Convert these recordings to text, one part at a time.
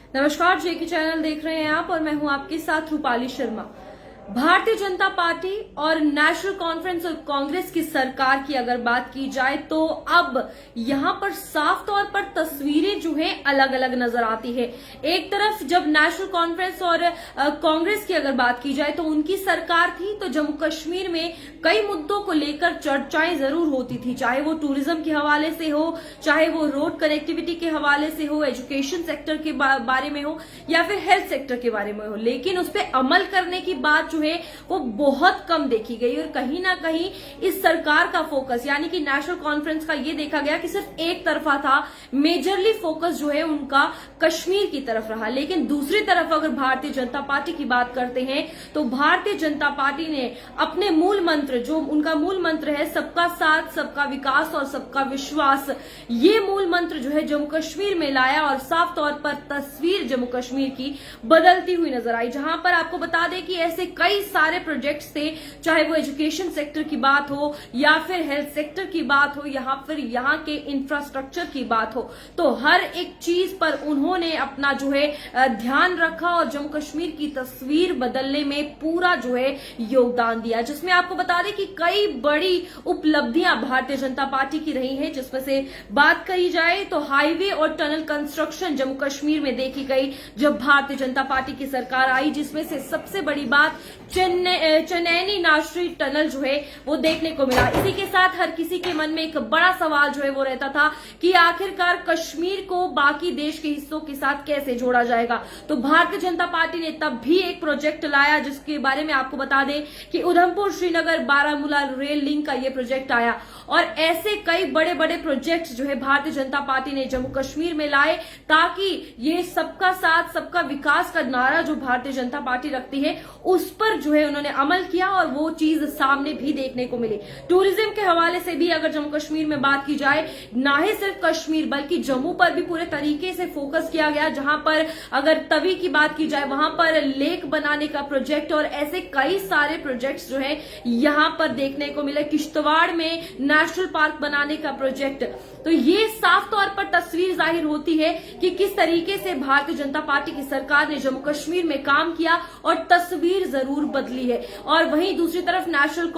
नमस्कार, जेके चैनल देख रहे हैं आप और मैं हूं आपके साथ रूपाली शर्मा। भारतीय जनता पार्टी और नेशनल कॉन्फ्रेंस और कांग्रेस की सरकार की अगर बात की जाए तो अब यहां पर साफ तौर पर तस्वीरें जो है अलग अलग नजर आती है। एक तरफ जब नेशनल कॉन्फ्रेंस और कांग्रेस की अगर बात की जाए तो उनकी सरकार थी तो जम्मू कश्मीर में कई मुद्दों को लेकर चर्चाएं जरूर होती थी, चाहे वो टूरिज्म के हवाले से हो, चाहे वो रोड कनेक्टिविटी के हवाले से हो, एजुकेशन सेक्टर के बारे में हो या फिर हेल्थ सेक्टर के बारे में हो। लेकिन उस पर अमल करने की बात जो है वो बहुत कम देखी गई और कहीं ना कहीं इस सरकार का फोकस यानी कि नेशनल कॉन्फ्रेंस का ये देखा गया कि सिर्फ एक तरफा था। मेजरली फोकस जो है उनका कश्मीर की तरफ रहा। लेकिन दूसरी तरफ अगर भारतीय जनता पार्टी की बात करते हैं तो भारतीय जनता पार्टी ने अपने मूल मंत्र, जो उनका मूल मंत्र है सबका साथ, सबका विकास और सबका विश्वास, ये मूल मंत्र जो है जम्मू कश्मीर में लाया और साफ तौर पर तस्वीर जम्मू कश्मीर की बदलती हुई नजर आई। जहां पर आपको बता दें कि ऐसे कई सारे प्रोजेक्ट्स थे, चाहे वो एजुकेशन सेक्टर की बात हो या फिर हेल्थ सेक्टर की बात हो या फिर यहाँ के इंफ्रास्ट्रक्चर की बात हो, तो हर एक चीज पर उन्होंने अपना जो है ध्यान रखा और जम्मू कश्मीर की तस्वीर बदलने में पूरा जो है योगदान दिया। जिसमें आपको बता दें कि कई बड़ी उपलब्धियां भारतीय जनता पार्टी की रही हैं। जिसमें से बात करी जाए तो हाईवे और टनल कंस्ट्रक्शन जम्मू कश्मीर में देखी गई जब भारतीय जनता पार्टी की सरकार आई, जिसमें से सबसे बड़ी बात चनैनी नाशरी टनल जो है वो देखने को मिला। इसी के साथ हर किसी के मन में एक बड़ा सवाल जो है वो रहता था कि आखिरकार कश्मीर को बाकी देश के हिस्सों के साथ कैसे जोड़ा जाएगा। तो भारतीय जनता पार्टी ने तब भी एक प्रोजेक्ट लाया जिसके बारे में आपको बता दें कि उधमपुर श्रीनगर बारामूला रेल लिंक का ये प्रोजेक्ट आया। और ऐसे कई बड़े बड़े प्रोजेक्ट जो है भारतीय जनता पार्टी ने जम्मू कश्मीर में लाए ताकि ये सबका साथ सबका विकास का नारा जो भारतीय जनता पार्टी रखती है उस पर जो है उन्होंने अमल किया और वो चीज सामने भी देखने को मिली। टूरिज्म के हवाले से भी अगर जम्मू कश्मीर में बात की जाए, ना ही सिर्फ कश्मीर बल्कि जम्मू पर भी पूरे तरीके से फोकस किया गया। जहां पर अगर तवी की बात की जाए वहां पर लेक बनाने का प्रोजेक्ट और ऐसे कई सारे प्रोजेक्ट्स जो है यहां पर देखने को मिले। किश्तवाड़ में नेशनल पार्क बनाने का प्रोजेक्ट, तो ये साफ तौर पर तस्वीर जाहिर होती है कि किस तरीके से भारतीय जनता पार्टी की सरकार ने जम्मू कश्मीर में काम किया और तस्वीर जरूर बदली है। और वहीं दूसरी तरफ नेशनल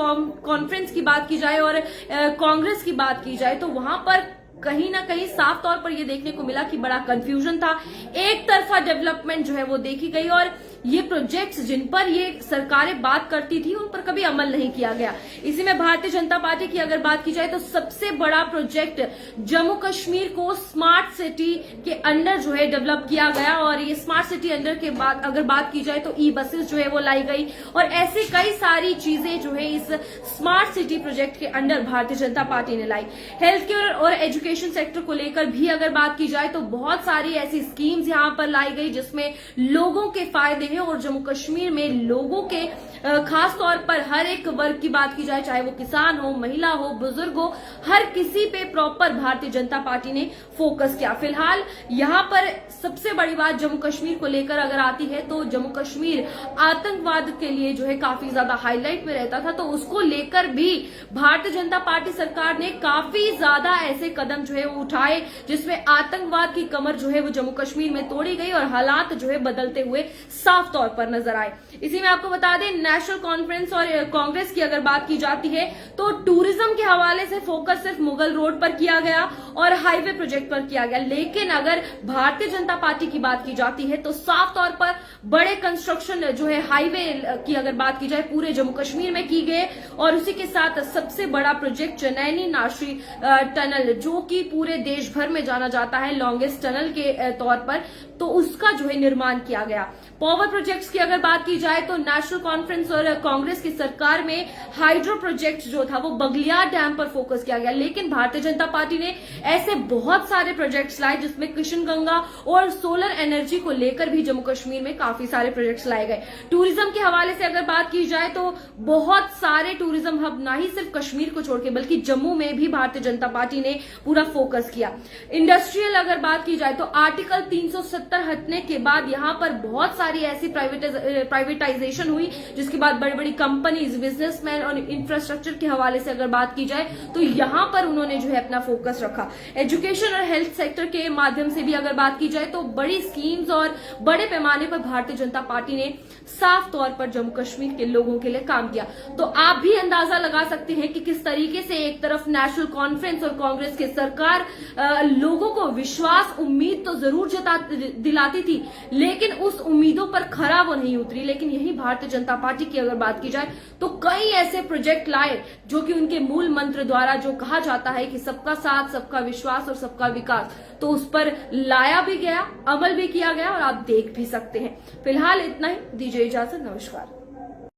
कॉन्फ्रेंस की बात की जाए और कांग्रेस की बात की जाए तो वहां पर कहीं ना कहीं साफ तौर पर यह देखने को मिला कि बड़ा कंफ्यूजन था। एक तरफा डेवलपमेंट जो है वो देखी गई और ये प्रोजेक्ट्स जिन पर ये सरकारें बात करती थी उन पर कभी अमल नहीं किया गया। इसी में भारतीय जनता पार्टी की अगर बात की जाए तो सबसे बड़ा प्रोजेक्ट जम्मू कश्मीर को स्मार्ट सिटी के अंडर जो है डेवलप किया गया। और ये स्मार्ट सिटी अंडर के बाद अगर बात की जाए तो ई बसेस जो है वो लाई गई और ऐसी कई सारी चीजें जो है इस स्मार्ट सिटी प्रोजेक्ट के अंडर भारतीय जनता पार्टी ने लाई। हेल्थ केयर और एजुकेशन सेक्टर को लेकर भी अगर बात की जाए तो बहुत सारी ऐसी स्कीम्स यहां पर लाई गई जिसमें लोगों के फायदे हैं और जम्मू कश्मीर में लोगों के खास तौर पर हर एक वर्ग की बात की जाए, चाहे वो किसान हो, महिला हो, बुजुर्ग हो, हर किसी पे प्रॉपर भारतीय जनता पार्टी ने फोकस किया। फिलहाल यहां पर सबसे बड़ी बात जम्मू कश्मीर को लेकर अगर आती है तो जम्मू कश्मीर आतंकवाद के लिए जो है काफी ज्यादा हाईलाइट में रहता था, तो उसको लेकर भी भारतीय जनता पार्टी सरकार ने काफी ज्यादा ऐसे कदम जो है वो उठाए जिसमें आतंकवाद की कमर जो है वो जम्मू कश्मीर में तोड़ी गई और हालात जो है बदलते हुए साफ तौर पर नजर आए। इसी में आपको बता दें नेशनल कॉन्फ्रेंस और कांग्रेस की अगर बात की जाती है तो टूरिज्म के हवाले से फोकस सिर्फ मुगल रोड पर किया गया और हाईवे प्रोजेक्ट पर किया गया। लेकिन अगर भारतीय जनता पार्टी की बात की जाती है तो साफ तौर पर बड़े कंस्ट्रक्शन जो है हाईवे की अगर बात की जाए पूरे जम्मू कश्मीर में की गए और उसी के साथ सबसे बड़ा प्रोजेक्ट चनैनी नाशरी टनल जो कि पूरे देश भर में जाना जाता है लॉन्गेस्ट टनल के तौर पर, तो उसका जो है निर्माण किया गया। पावर प्रोजेक्ट्स की अगर बात की जाए तो नेशनल कॉन्फ्रेंस और कांग्रेस की सरकार में हाइड्रो प्रोजेक्ट जो था वो बगलियार डैम पर फोकस किया गया। लेकिन भारतीय जनता पार्टी ने ऐसे बहुत सारे प्रोजेक्ट्स लाए जिसमें किशनगंगा और सोलर एनर्जी को लेकर भी जम्मू कश्मीर में काफी सारे प्रोजेक्ट्स लाए गए। टूरिज्म के हवाले से अगर बात की जाए तो बहुत सारे टूरिज्म हब ना ही सिर्फ कश्मीर को छोड़ के बल्कि जम्मू में भी भारतीय जनता पार्टी ने पूरा फोकस किया। इंडस्ट्रियल अगर बात की जाए तो आर्टिकल 370 हटने के बाद यहाँ पर बहुत सारी ऐसी ऐसी प्राइवेटाइजेशन हुई जिसके बाद बड़ी बड़ी कंपनीज, बिजनेसमैन और इंफ्रास्ट्रक्चर के हवाले से अगर बात की जाए तो यहां पर उन्होंने जो है अपना फोकस रखा। एजुकेशन और हेल्थ सेक्टर के माध्यम से भी अगर बात की जाए तो बड़ी स्कीम्स और बड़े पैमाने पर भारतीय जनता पार्टी ने साफ तौर पर जम्मू कश्मीर के लोगों के लिए काम किया। तो आप भी अंदाजा लगा सकते हैं कि किस तरीके से एक तरफ नेशनल कॉन्फ्रेंस और कांग्रेस की सरकार लोगों को विश्वास, उम्मीद तो जरूर दिलाती थी, लेकिन उस उम्मीदों पर खरा वो नहीं उतरी। लेकिन यही भारतीय जनता पार्टी की अगर बात की जाए तो कई ऐसे प्रोजेक्ट लाए जो कि उनके मूल मंत्र द्वारा जो कहा जाता है कि सबका साथ, सबका विश्वास और सबका विकास, तो उस पर लाया भी गया, अमल भी किया गया और आप देख भी सकते हैं। फिलहाल इतना ही, दीजिए इजाजत, नमस्कार।